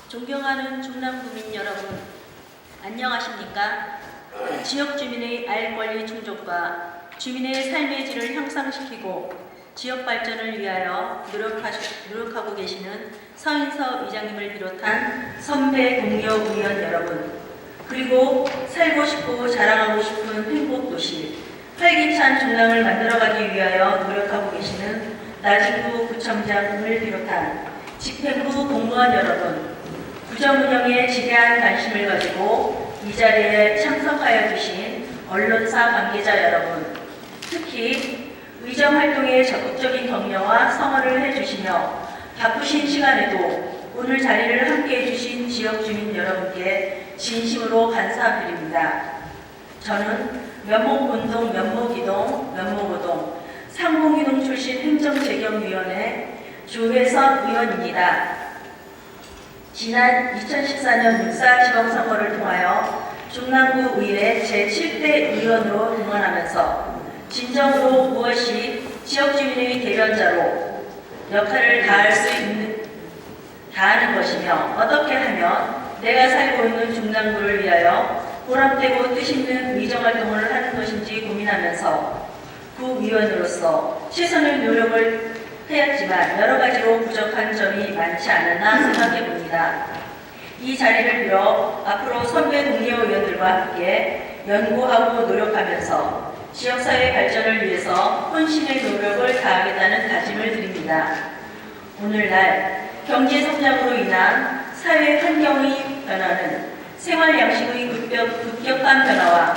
존경하는 중남구민 여러분, 안녕하십니까? 지역 주민의 알 권리 충족과 주민의 삶의 질을 향상시키고 지역 발전을 위하여 노력하고 계시는 서인서 의장님을 비롯한 선배 동료 의원 여러분, 그리고 살고 싶고 자랑하고 싶은 행복도시, 활기찬 중남을 만들어가기 위하여 노력하고 계시는 나진구 구청장을 비롯한 집행부 공무원 여러분, 구정 운영에 지대한 관심을 가지고 이 자리에 참석하여 주신 언론사 관계자 여러분, 특히 의정 활동에 적극적인 격려와 성원을 해주시며 바쁘신 시간에도 오늘 자리를 함께해 주신 지역 주민 여러분께 진심으로 감사드립니다. 저는 면목운동, 면목이동, 면목오동, 상봉이동 출신 행정재경위원회 조혜선 의원입니다. 지난 2014년 6.4 지방선거를 통하여 중남구 의회 제7대 의원으로 등원하면서 진정으로 무엇이 지역주민의 대변자로 역할을 다하는 것이며 어떻게 하면 내가 살고 있는 중남구를 위하여 보람되고 뜻있는 의정활동을 하는 것인지 고민하면서 구의원으로서 최선의 노력을 하였지만 여러 가지로 부족한 점이 많지 않았나 생각해 봅니다. 이 자리를 빌어 앞으로 선배 동료 의원들과 함께 연구하고 노력하면서 지역사회 발전을 위해서 혼신의 노력을 다하겠다는 다짐을 드립니다. 오늘날 경제성장으로 인한 사회 환경의 변화는 생활 양식의 급격한 변화와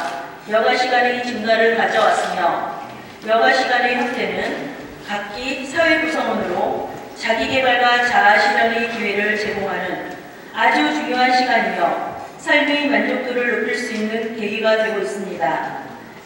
여가 시간의 증가를 가져왔으며 여가 시간의 확대는 각기 사회 구성원으로 자기개발과 자아실현의 기회를 제공하는 아주 중요한 시간이며 삶의 만족도를 높일 수 있는 계기가 되고 있습니다.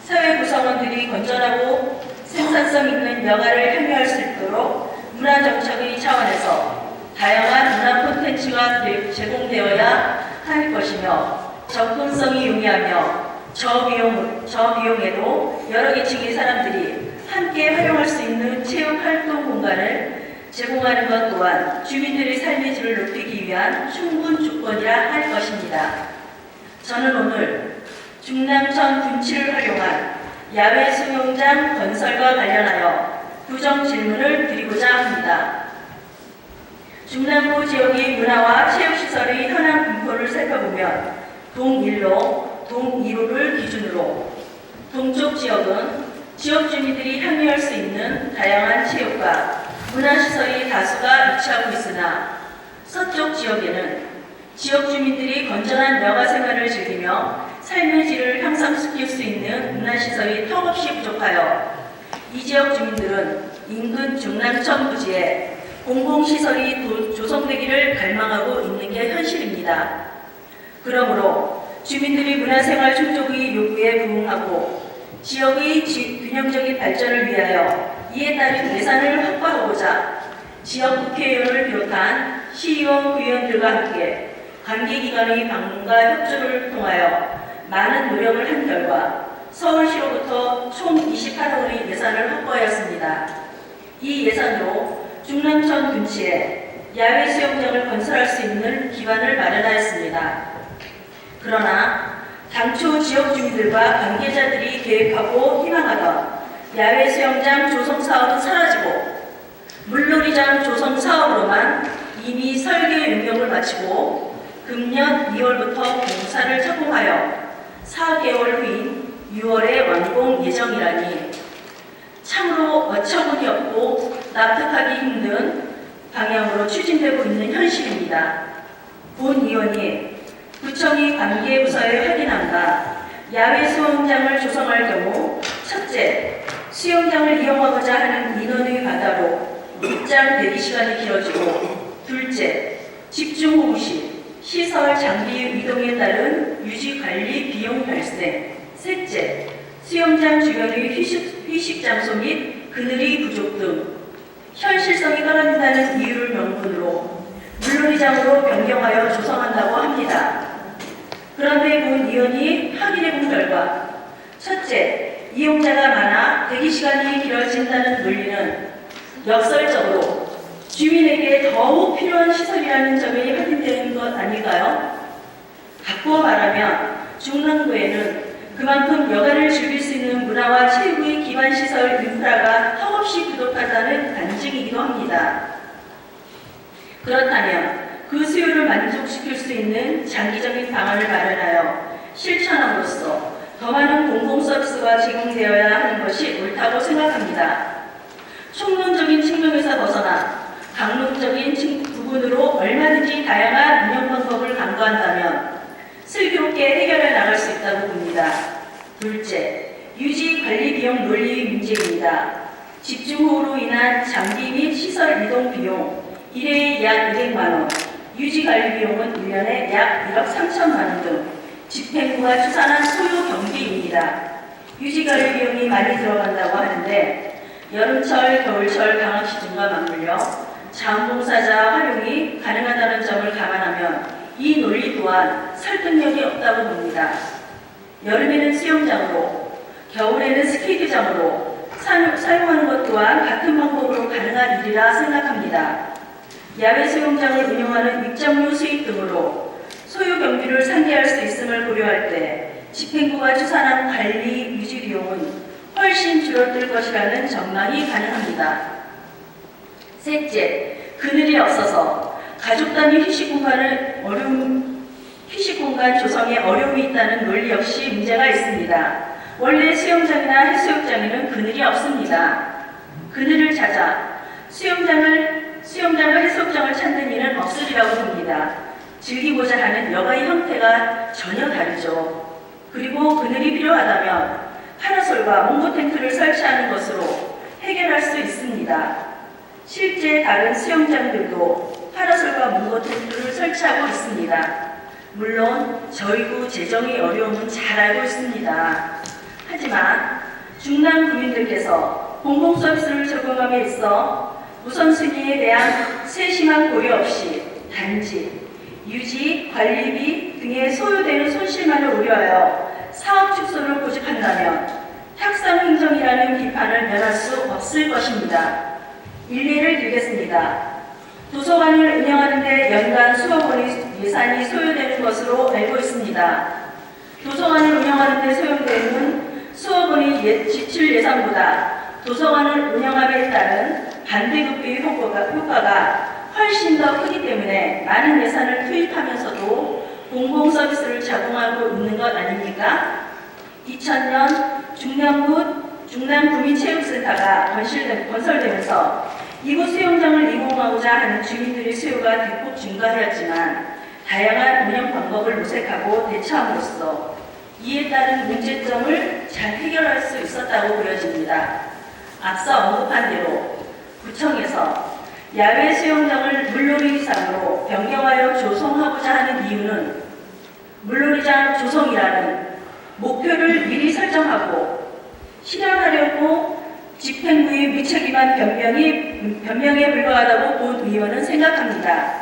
사회 구성원들이 건전하고 생산성 있는 여가를 향유할 수 있도록 문화정책의 차원에서 다양한 문화 콘텐츠가 제공되어야 할 것이며 접근성이 용이하며 저비용에도 여러 계층의 사람들이 함께 활용할 수 있는 체육활동 공간을 제공하는 것 또한 주민들의 삶의 질을 높이기 위한 충분 조건이라 할 것입니다. 저는 오늘 중남천 군치를 활용한 야외 수영장 건설과 관련하여 구정 질문을 드리고자 합니다. 중남구 지역의 문화와 체육시설의 현황 분포를 살펴보면 동1로, 동2로를 기준으로 동쪽 지역은 지역 주민들이 향유할 수 있는 다양한 체육과 문화시설이 다수가 위치하고 있으나 서쪽 지역에는 지역 주민들이 건전한 여가 생활을 즐기며 삶의 질을 향상시킬 수 있는 문화시설이 턱없이 부족하여 이 지역 주민들은 인근 중남천 부지에 공공시설이 조성되기를 갈망하고 있는 게 현실입니다. 그러므로 주민들이 문화생활 충족의 요구에 부응하고 지역의 균형적인 발전을 위하여 이에 따른 예산을 확보하고자 지역 국회의원을 비롯한 시의원, 구의원들과 함께 관계기관의 방문과 협조를 통하여 많은 노력을 한 결과 서울시로부터 총 28억 원의 예산을 확보하였습니다. 이 예산으로 중남천 군치에 야외 수영장을 건설할 수 있는 기반을 마련하였습니다. 그러나 당초 지역 주민들과 관계자들이 계획하고 희망하던 야외 수영장 조성 사업은 사라지고 물놀이장 조성 사업으로만 이미 설계 용역을 마치고 금년 2월부터 공사를 착공하여 4개월 후인 6월에 완공 예정이라니 참으로 어처구니 없고 납득하기 힘든 방향으로 추진되고 있는 현실입니다. 본 의원이 구청이 관계부서에 확인한다. 야외 수영장을 조성할 경우 첫째, 수영장을 이용하고자 하는 인원의 과다로 입장 대기 시간이 길어지고 둘째, 집중호우 시 시설 장비 이동에 따른 유지관리 비용 발생 셋째, 수영장 주변의 휴식 장소 및 그늘이 부족 등 현실성이 떨어진다는 이유를 명분으로 물놀이장으로 변경하여 조성한다고 합니다. 그런데 본 의원이 확인해본 결과 첫째, 이용자가 많아 대기시간이 길어진다는 논리는 역설적으로 주민에게 더욱 필요한 시설이라는 점이 확인되는 것 바꾸어 말하면 중랑구에는 그만큼 여가를 즐길 수 있는 문화와 체육의 기반시설 인프라가 턱없이 부족하다는 반증이기도 합니다. 그렇다면 그 수요를 만족시킬 수 있는 장기적인 방안을 마련하여 실천함으로써 더 많은 공공서비스가 제공되어야 하는 것이 옳다고 생각합니다. 총론적인 측면에서 벗어나 강론적인 부분으로 얼마든지 다양한 운영 방법을 강구한다면 슬기롭게 해결해 나갈 수 있다고 봅니다. 둘째, 유지 관리 비용 논리 문제입니다. 집중호우로 인한 장비 및 시설 이동 비용 1회에 약 200만 원, 유지 관리 비용은 1년에 약 1억 3천만 원 등 집행부가 추산한 소요 경비입니다. 유지 관리 비용이 많이 들어간다고 하는데 여름철, 겨울철 방학 시즌과 맞물려 자원봉사자 활용이 가능하다는 점을 감안하면 이 논리 또한 설득력이 없다고 봅니다. 여름에는 수영장으로, 겨울에는 스케이트장으로 사용하는 것 또한 같은 방법으로 가능한 일이라 생각합니다. 야외 수영장을 운영하는 입장료 수입 등으로 소요 경비를 상기할 수 있음을 고려할 때 집행부가 추산한 관리 유지 비용은 훨씬 줄어들 것이라는 전망이 가능합니다. 셋째, 그늘이 없어서 가족 단위 휴식 공간 조성에 어려움이 있다는 논리 역시 문제가 있습니다. 원래 수영장이나 해수욕장에는 그늘이 없습니다. 그늘을 찾아 수영장을 해수욕장을 찾는 이는 없으리라고 봅니다. 즐기고자 하는 여가의 형태가 전혀 다르죠. 그리고 그늘이 필요하다면 파라솔과 몽고 텐트를 설치하는 것으로 해결할 수 있습니다. 실제 다른 수영장들도 파라솔과 몽고 텐트를 설치하고 있습니다. 물론 저희 구 재정의 어려움은 잘 알고 있습니다. 하지만 중남 구민들께서 공공서비스를 적용함에 있어 우선순위에 대한 세심한 고려 없이 단지 유지, 관리비 등에 소요되는 손실만을 우려하여 사업 축소를 고집한다면 탁상행정이라는 비판을 면할 수 없을 것입니다. 일례를 들겠습니다. 도서관을 운영하는 데 연간 수억 원의 예산이 소요되는 것으로 알고 있습니다. 도서관을 운영하는 데 소요되는 수억 원의 지출 예산보다 도서관을 운영함에 따른 반대급비 효과가 훨씬 더 크기 때문에 많은 예산을 투입하면서도 공공서비스를 제공하고 있는 것 아닙니까? 2000년 중남구민체육센터가 건설되면서 이곳 수영장을 이용하고자 하는 주민들의 수요가 대폭 증가하였지만 다양한 운영 방법을 모색하고 대처함으로써 이에 따른 문제점을 잘 해결할 수 있었다고 보여집니다. 앞서 언급한 대로 구청에서 야외 수영장을 물놀이장으로 변경하여 조성하고자 하는 이유는 물놀이장 조성이라는 목표를 미리 설정하고 실현하려고 집행부의 무책임한 변명에 불과하다고 본 의원은 생각합니다.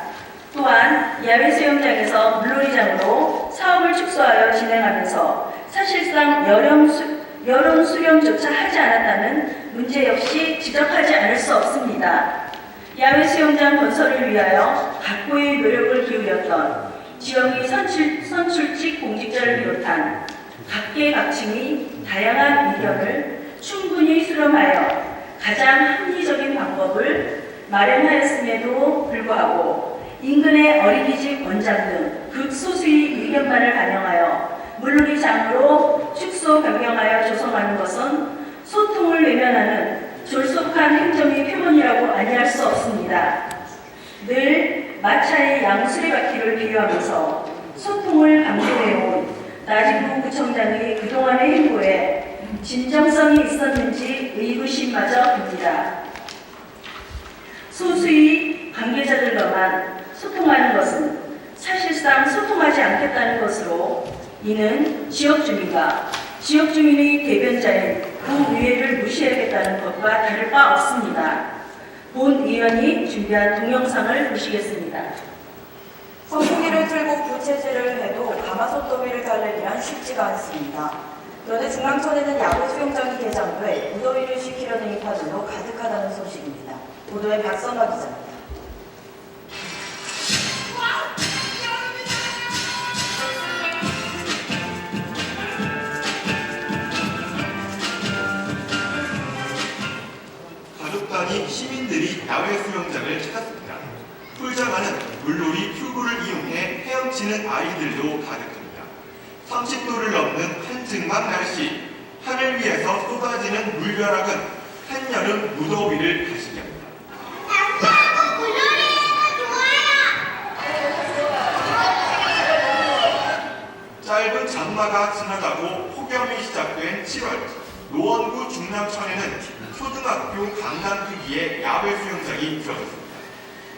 또한 야외 수영장에서 물놀이장으로 사업을 축소하여 진행하면서 사실상 여름 수영조차 하지 않았다는 문제 역시 지적하지 않을 수 없습니다. 야외 수영장 건설을 위하여 각고의 노력을 기울였던 지역의 선출직 공직자를 비롯한 각계각층이 다양한 의견을 충분히 수렴하여 가장 합리적인 방법을 마련하였음에도 불구하고 인근의 어린이집 원장 등 극소수의 의견만을 반영하여 물놀이장으로 축소 변경하여 조성하는 것은 소통을 외면하는 졸속한 행정의 표본이라고 아니할 수 없습니다. 늘 마차의 양수레바퀴를 비유하면서 소통을 강조해온 나진구 구청장의 그동안의 행보에 진정성이 있었는지 의구심마저 듭니다. 소수의 관계자들과만 소통하는 것은 사실상 소통하지 않겠다는 것으로 이는 지역 주민의 대변자인 구의회를 무시하겠다는 것과 다를 바 없습니다. 본 의원이 준비한 동영상을 보시겠습니다. 선풍기를 틀고 부채질을 해도 가마솥 더위를 달래기란 쉽지가 않습니다. 그런데 중랑천에는 야구 수영장이 개장돼 무더위를 식히려는 인파들로 가득하다는 소식입니다. 보도에 박선화 기자입니다. 야외 수영장을 찾았습니다. 풀장 안은 물놀이 튜브를 이용해 헤엄치는 아이들도 가득합니다. 30도를 넘는 한증막 날씨, 하늘 위에서 쏟아지는 물벼락은 한여름 무더위를 가시게 합니다. 짧은 장마가 지나가고 폭염이 시작된 7월, 노원구 중남천에는 초등학교 강남 크기의 야외 수영장이 들어섰습니다.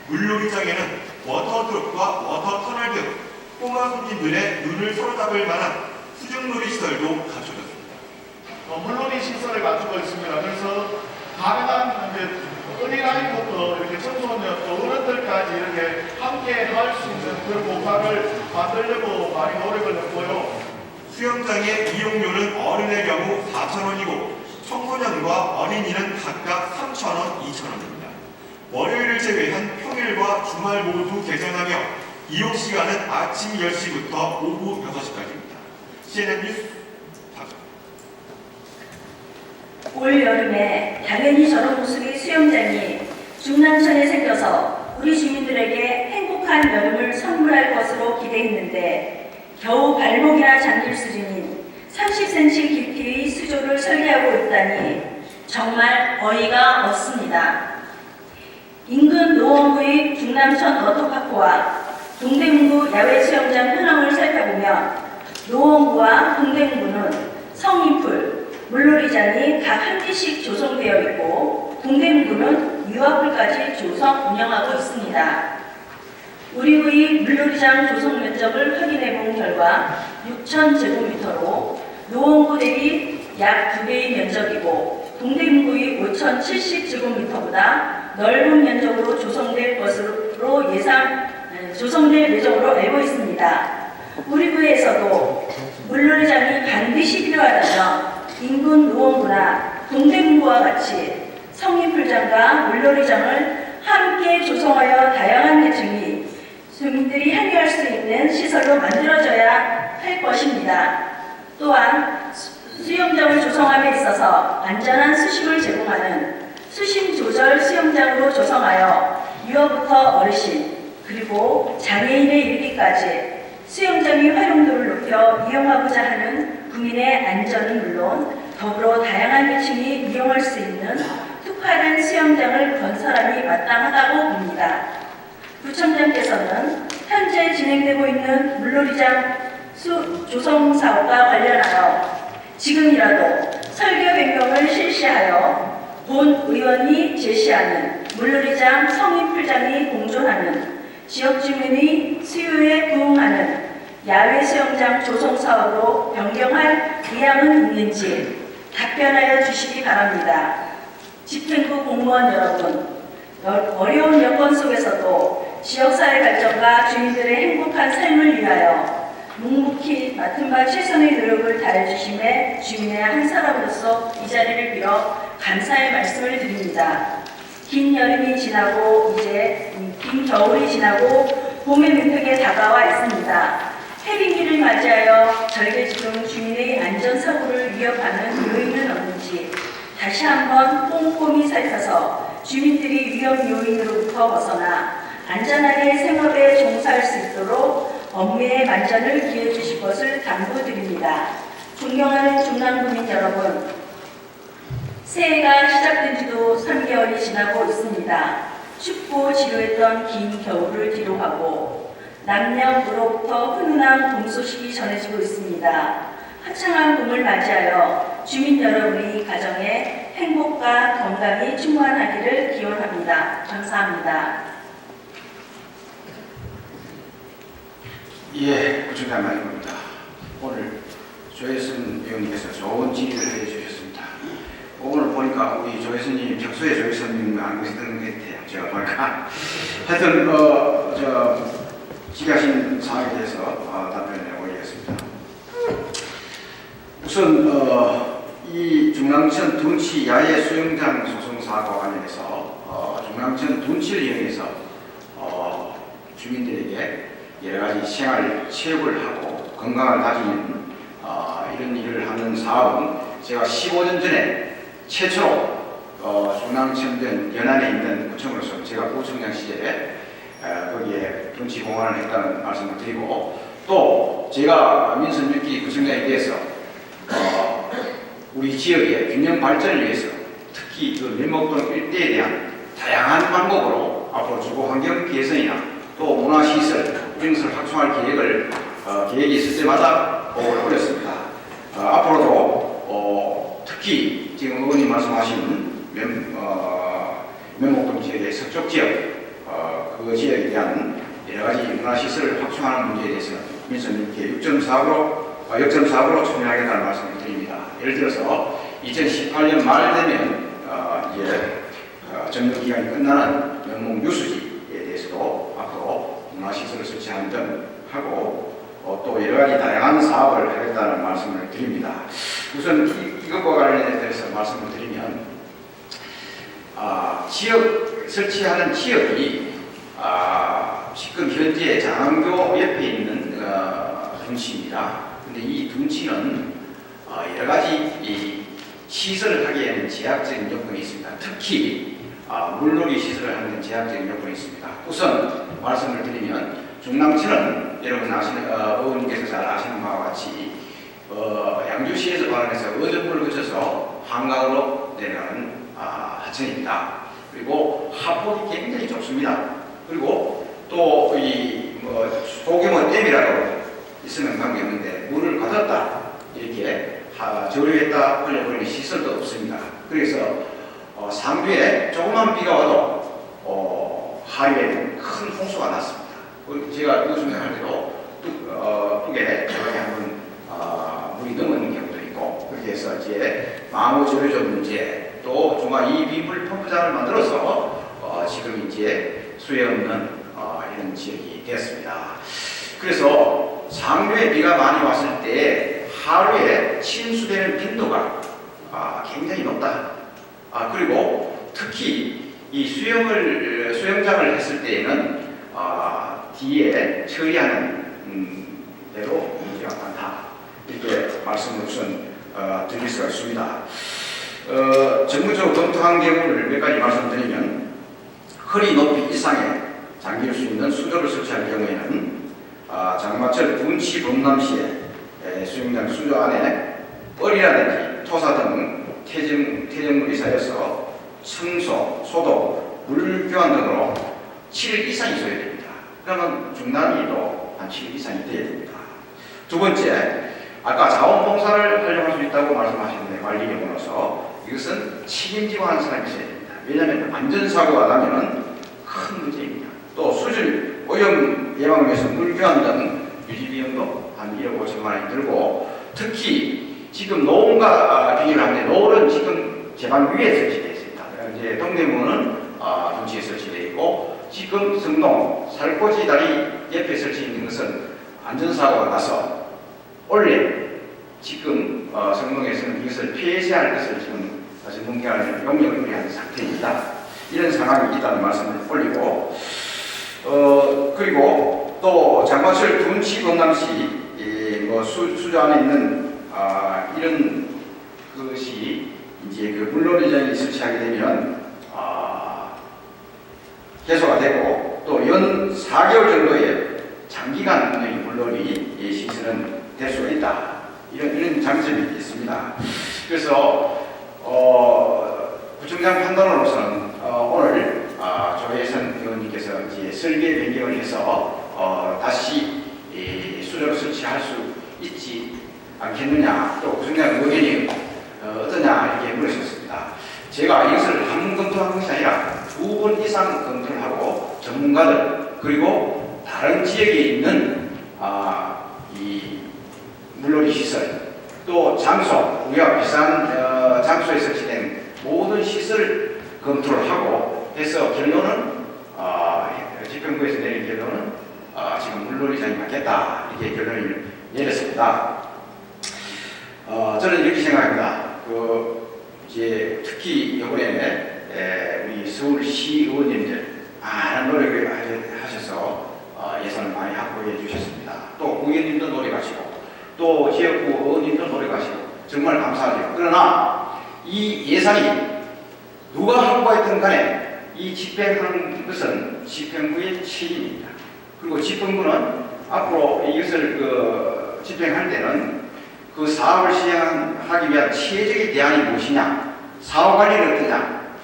물놀이장에는 워터드롭과 워터터널 등 꼬마 손님들의 눈을 사로잡을 만한 수중놀이 시설도 갖춰졌습니다. 물놀이 시설을 갖추고 있습니다. 그래서 가능한 어린아이부터 이렇게 청소년 어른들까지 이렇게 함께 할 수 있는 그런 공간을 만들려고 많이 노력을 했고요. 수영장의 이용료는 어른의 경우 4,000원이고 청소년과 어린이는 각각 3,000원, 2,000원입니다. 월요일을 제외한 평일과 주말 모두 개장하며 이용 시간은 아침 10시부터 오후 6시까지입니다. CNN 뉴스 박정. 올 여름에 당연히 저런 모습의 수영장이 중남천에 생겨서 우리 주민들에게 행복한 여름을 선물할 것으로 기대했는데 겨우 발목이나 잠길 수준인 30cm 깊이의 수조를 설계하고 있다니 정말 어이가 없습니다. 인근 노원구의 중남천 워터파크와 동대문구 야외 수영장 현황을 살펴보면 노원구와 동대문구는 성인풀, 물놀이장이 각 한 개씩 조성되어 있고 동대문구는 유아풀까지 조성 운영하고 있습니다. 우리 구의 물놀이장 조성 면적을 확인해 본 결과 6,000제곱미터로 노원구 대비 약 2배의 면적이고 동대문구의 5,070제곱미터보다 넓은 면적으로 조성될 것으로 조성될 예정으로 알고 있습니다. 우리 구에서도 물놀이장이 반드시 필요하다면 인근 노원구나 동대문구와 같이 성인풀장과 물놀이장을 함께 조성하여 다양한 계층이 주민들이 향유할 수 있는 시설로 만들어져야 할 것입니다. 또한 수영장을 조성함에 있어서 안전한 수심을 제공하는 수심 조절 수영장으로 조성하여 유아부터 어르신 그리고 장애인에 이르기까지 수영장의 활용도를 높여 이용하고자 하는 국민의 안전은 물론 더불어 다양한 계층이 이용할 수 있는 특화된 수영장을 건설함이 마땅하다고 봅니다. 구청장께서는 현재 진행되고 있는 물놀이장 조성 사업과 관련하여 지금이라도 설계 변경을 실시하여 본 의원이 제시하는 물놀이장 성인풀장이 공존하는 지역 주민의 수요에 부응하는 야외 수영장 조성 사업으로 변경할 의향은 있는지 답변하여 주시기 바랍니다. 집행부 공무원 여러분, 어려운 여건 속에서도 지역사회 발전과 주민들의 행복한 삶을 위하여 묵묵히 맡은 바 최선의 노력을 다해주심에 주민의 한 사람으로서 이 자리를 빌어 감사의 말씀을 드립니다. 긴 여름이 지나고 이제 긴 겨울이 지나고 봄의 문턱에 다가와 있습니다. 해빙기를 맞이하여 절개 중 주민의 안전사고를 위협하는 요인은 없는지 다시 한번 꼼꼼히 살펴서 주민들이 위험 요인으로부터 벗어나 안전하게 생업에 종사할 수 있도록 업무의 만전을 기해 주실 것을 당부드립니다. 존경하는 중남구민 여러분, 새해가 시작된 지도 3개월이 지나고 있습니다. 춥고 지루했던 긴 겨울을 뒤로하고 남녀노로부터 훈훈한 봄 소식이 전해지고 있습니다. 화창한 봄을 맞이하여 주민 여러분의 가정에 행복과 건강이 충만하기를 기원합니다. 감사합니다. 예, 구청장 말입니다. 오늘 조혜선 의원님께서 좋은 질의를 해주셨습니다. 오늘 보니까 우리 조혜선님 평소에 조혜선님 안 계시던 것 같아요. 제가 보니까 하여튼 질의하신 사항에 대해서 답변해 보겠습니다. 우선 이 중랑천 둔치 야외 수영장 조성 사업과 관련해서 중랑천 둔치를 이용해서 주민들에게 여러 가지 생활 체육을 하고 건강을 다지는 이런 일을 하는 사업은 제가 15년 전에 최초로 중랑천변 연안에 있는 구청으로서 제가 구청장 시절에 거기에 둔치 공헌을 했다는 말씀을 드리고, 또 제가 민선 6기 구청장에 대해서 우리 지역의 균형 발전을 위해서 특히 그 밀목동 일대에 대한 다양한 방법으로 앞으로 주거 환경 개선이나 또 문화시설 이런 것을 확충할 계획이 있을 때마다 보고를 올렸습니다. 앞으로도 특히 지금 의원님 말씀하신 면목동 지역의 서쪽 지역 그 지역에 대한 여러 가지 문화시설을 확충하는 문제에 대해서는 민선 이렇게 6.4%로 총괄하겠다는 말씀을 드립니다. 예를 들어서 2018년 말 되면 이제 점령 기간이 끝나는 면목 유수지에 대해서도 앞으로 문화시설을 설치하는 등 하고 또 여러 가지 다양한 사업을 하겠다는 말씀을 드립니다. 우선 이것과 관련해서 말씀을 드리면 지역 설치하는 지역이 지금 현재 장안교 옆에 있는 둔치입니다. 근데 이 둔치는 여러 가지 이 시설을 하기에는 제약적인 요건이 있습니다. 특히 물놀이 시설을 하는 제약적인 요건이 있습니다. 우선 말씀을 드리면 중랑천은 여러분 의원님께서 잘 아시는 바와 같이 양주시에서 발원해서 어전물을 거쳐서 한강으로 내려가는 하천입니다. 그리고 하폭이 굉장히 좁습니다. 그리고 또 소규모 댐이라고 있으면 관계없는데 물을 가졌다 이렇게 저류했다 흘려버리는 시설도 없습니다. 그래서 상주에 조그만 비가 와도 하류에는 큰 홍수가 났습니다. 제가 요즘에 할 때도 뚝에 저렇게 한번 물이 넘는 경우도 있고, 그렇게 해서 이제 마무 저류조 문제, 또 중앙 이 비물 펌프장을 만들어서 지금 이제 수해 없는 이런 지역이 되었습니다. 그래서 상류에 비가 많이 왔을 때 하루에 침수되는 빈도가 굉장히 높다. 그리고 특히 이 수영장을 했을 때에는 뒤에 처리하는 대로 문제가 많다. 이렇게 말씀을 우선 드릴 수가 있습니다. 정부적으로 검토한 경우를 몇 가지 말씀드리면, 허리 높이 이상의 잠길 수 있는 수조를 설치할 경우에는 장마철 둔치 범람시에 수영장 수조 안에 뻘이라든지 토사 등 퇴적물이 쌓여서 청소, 소독, 물 교환 등으로 7일 이상이 소요됩니다. 그러면 중단위도 한 7일 이상이 되어야 됩니다. 두 번째, 아까 자원봉사를 활용할 수 있다고 말씀하셨는데 관리경으로서 이것은 책임지고 하는 사람이 있어야 됩니다. 왜냐하면 안전사고가 나면 큰 문제입니다. 또 수질 오염 예방을 위해서 물 교환 등 유지 비용도 한 1억 5천만 원이 들고, 특히 지금 노을과 비교를 하는데 노을은 지금 제방 위에 설치되어 있습니다. 이제 동대문은 둔치에 설치되어 있고, 지금 성동 살포지 다리 옆에 설치 있는 것은 안전사고가 나서 원래 지금 성동에서는 이것을 폐쇄할 것을 지금 전문가를 용역을 의뢰하는 상태입니다. 이런 상황이 있다는 말씀을 올리고, 그리고 또 장마철 둔치 범람시 수조 안에 있는 이런 것이 이제 그 물놀이장이 설치하게 되면 해소가 되고, 또 연 4개월 정도의 장기간의 물놀이 시설은 될 수가 있다. 이런 장점이 있습니다. 그래서 구청장 판단으로서는 오늘 조혜선 의원님께서 이제 설계 변경을 해서 다시 수조를 설치할 수 있지 않겠느냐, 또 구청장 의견이 어떠냐 이렇게 물으셨습니다. 제가 이것을 한 번 검토한 것이 아니라 2번 이상 검토를 하고 전문가들 그리고 다른 지역에 있는 이 물놀이 시설 또 장소, 우리가 비싼 장소에 설치된 모든 시설을 검토를 하고 해서 결론은 집행부에서 내린 결론은 지금 물놀이장이 맞겠다 이렇게 결론을 내렸습니다. 저는 이렇게 생각합니다. 이제 특히 이번에 우리 서울시 의원님들 많은 노력을 하셔서 예산을 많이 확보해 주셨습니다. 또 국회의원님도 노력하시고 또 지역구 의원님도 노력하시고 정말 감사하죠. 그러나 이 예산이 누가 확보했든 간에 이 집행하는 것은 집행부의 책임입니다. 그리고 집행부는 앞으로 이것을 집행할 때는 그 사업을 시행하기 위한 최적의 대안이 무엇이냐, 사업 관리는 어떠냐,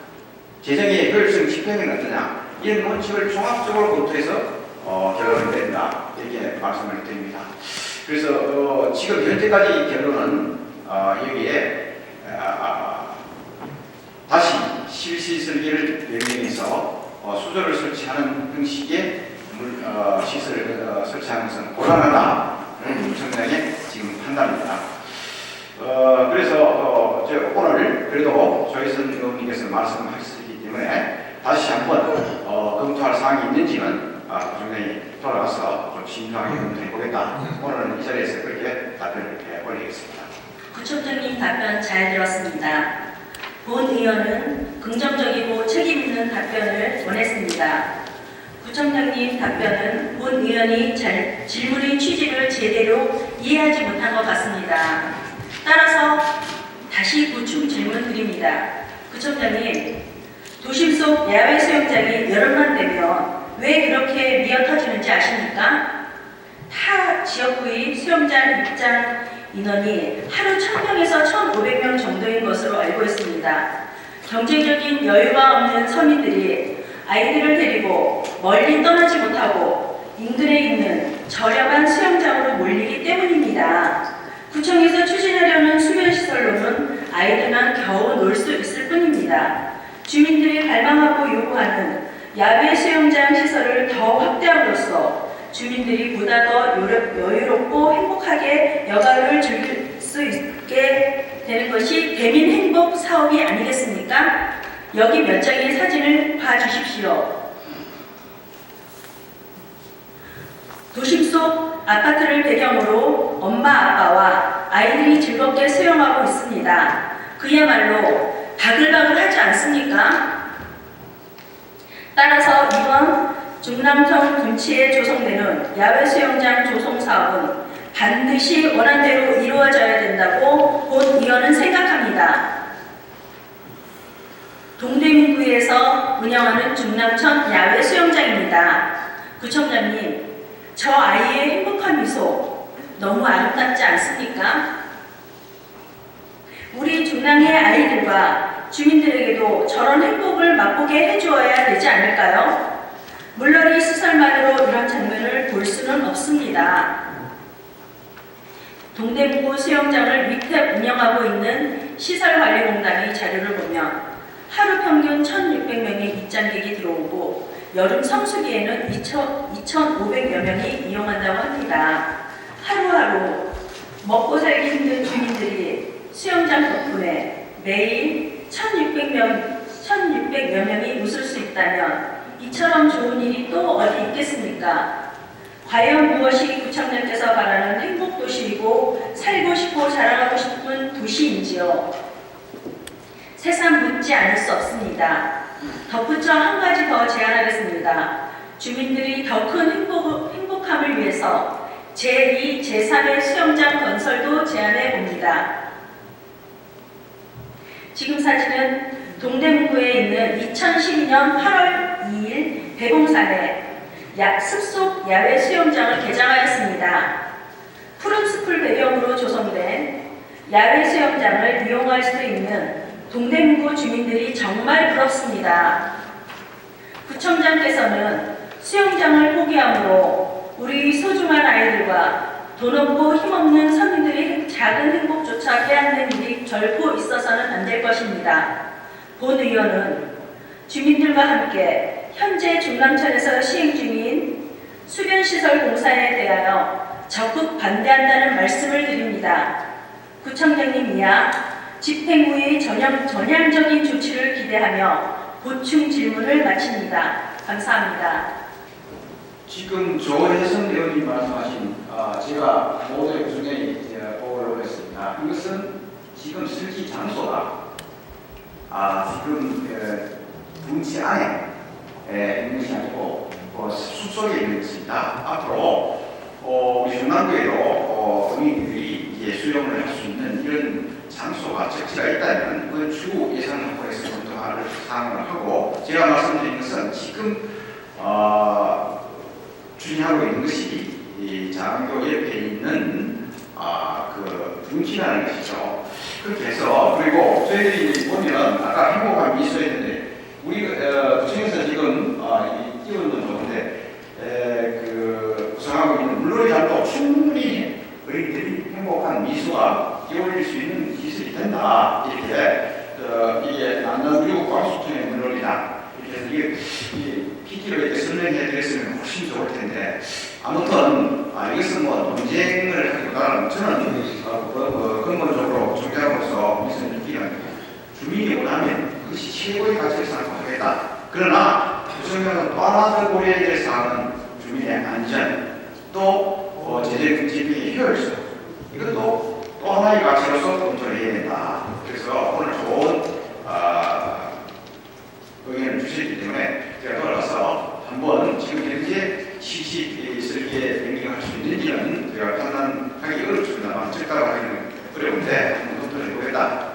재정의 효율성 집행은 어떠냐, 이런 원칙을 종합적으로 검토해서 결론을 낸다, 이렇게 말씀을 드립니다. 그래서 지금 현재까지 결론은 여기에 다시 실시 설계를 명령해서 수조를 설치하는 형식의 시설을 설치하는 것은 곤란하다는 구청장의 지금 판단입니다. 그래서 오늘 그래도 조혜선 의원님께서 말씀하셨기 때문에 다시 한번 검토할 사항이 있는지는 구청장이 돌아가서 좀 신중하게 검토해 보겠다. 오늘은 이 자리에서 그렇게 답변을 올리겠습니다. 구청장님 답변 잘 들었습니다. 본 의원은 긍정적이고 책임있는 답변을 원했습니다. 구청장님 답변은 본 의원이 질문의 취지를 제대로 이해하지 못한 것 같습니다. 따라서 다시 보충 질문 드립니다. 구청장님, 도심 속 야외 수영장이 여름만 되면 왜 그렇게 미어 터지는지 아십니까? 타 지역구의 수영장 입장 인원이 하루 1000명에서 1500명 정도인 것으로 알고 있습니다. 경제적인 여유가 없는 서민들이 아이들을 데리고 멀리 떠나지 못하고 인근에 있는 저렴한 수영장으로 몰리기 때문입니다. 구청에서 추진하려는 수변시설로는 아이들만 겨우 놀 수 있을 뿐입니다. 주민들이 갈망하고 요구하는 야외 수영장 시설을 더 확대함으로써 주민들이 보다 더 여유롭고 행복하게 여가를 즐길 수 있게 되는 것이 대민 행복 사업이 아니겠습니까? 여기 몇 장의 사진을 봐주십시오. 도심 속 아파트를 배경으로 엄마 아빠와 아이들이 즐겁게 수영하고 있습니다. 그야말로 바글바글하지 않습니까? 따라서 이번 중랑천 군치에 조성되는 야외 수영장 조성 사업은 반드시 원안대로 이루어져야 된다고 본 의원은 생각합니다. 동대문구에서 운영하는 중랑천 야외 수영장입니다. 구청장님, 저 아이의 행복한 미소 너무 아름답지 않습니까? 우리 중랑의 아이들과 주민들에게도 저런 행복을 맛보게 해주어야 되지 않을까요? 물놀이 시설만으로 이런 장면을 볼 수는 없습니다. 동대문구 수영장을 위탁 운영하고 있는 시설관리공단의 자료를 보면 하루 평균 1,600명의 입장객이 들어오고 여름 성수기에는 2,500여 명이 이용한다고 합니다. 하루하루 먹고 살기 힘든 주민들이 수영장 덕분에 매일 1,600여 명이 웃을 수 있다면 이처럼 좋은 일이 또 어디 있겠습니까? 과연 무엇이 구청장께서 바라는 행복도시이고 살고 싶고 자랑하고 싶은 도시인지요? 새삼 묻지 않을 수 없습니다. 덧붙여 한 가지 더 제안하겠습니다. 주민들이 더 큰 행복함을 위해서 제2, 제3의 수영장 건설도 제안해 봅니다. 지금 사진은 동대문구에 있는 2012년 8월 2일 대봉산에 습속 야외 수영장을 개장하였습니다. 푸른 숲을 배경으로 조성된 야외 수영장을 이용할 수 있는 동대문구 주민들이 정말 부럽습니다. 구청장께서는 수영장을 포기함으로 우리 소중한 아이들과 돈 없고 힘없는 서민들의 작은 행복조차 빼앗는 일이 결코 있어서는 안 될 것입니다. 본 의원은 주민들과 함께 현재 중랑천에서 시행 중인 수변시설 공사에 대하여 적극 반대한다는 말씀을 드립니다. 구청장님 이하 집행부의 전향적인 조치를 기대하며 보충 질문을 마칩니다. 감사합니다. 지금 조혜선 의원님 말씀하신 제가 모두의 구청장이 보고를 했습니다. 이것은 지금 설치 장소가 지금 분지 안에 있는 것이 아니고 숲속에 있는 것입니다. 앞으로 우리 중랑구에도 국민들이 수영을 할 수 있는 이런 장소가 적지가 있다면 그 주 예산을 확보해서 검토할 있는 것이 이 장교 옆에 있는 그 둔치라는 것이죠. 그렇게 해서 그리고 저희들이 보면 아까 행복한 미소였는데 우리 구청에서 지금 이 띄우는 좋은데 그 구성하고 있는 물놀이 장도 충분히 어린이들이 행복한 미소가 띄워질 수 있는 기술이 된다 이렇게 이게 남남교육 광수청의 물놀이다 이렇게 해서 이게 PT로 이렇게 설명해 드렸으면 훨씬 좋을 텐데 아무튼 이것은 뭐 논쟁을 하기보다는 저는 근본적으로 총장으로서 무슨 느끼는 주민이 원하면 그것이 최고의 가치를 생각하겠다. 그러나 구청장은 또 하나 더 고려해야 될 사항은 주민의 안전 또 재정 집행의 효율성 이것도 또 하나의 가치로서 검토를 해야 된다. 그래서 오늘 좋은 의견을 주셨기 때문에 제가 돌아가서 한번 지금 현재 시설기에 변경할 수 있는지는 제가 판단하기 어렵습니다만 적다고 하기는 어려운데 한번 검토를 해보겠다.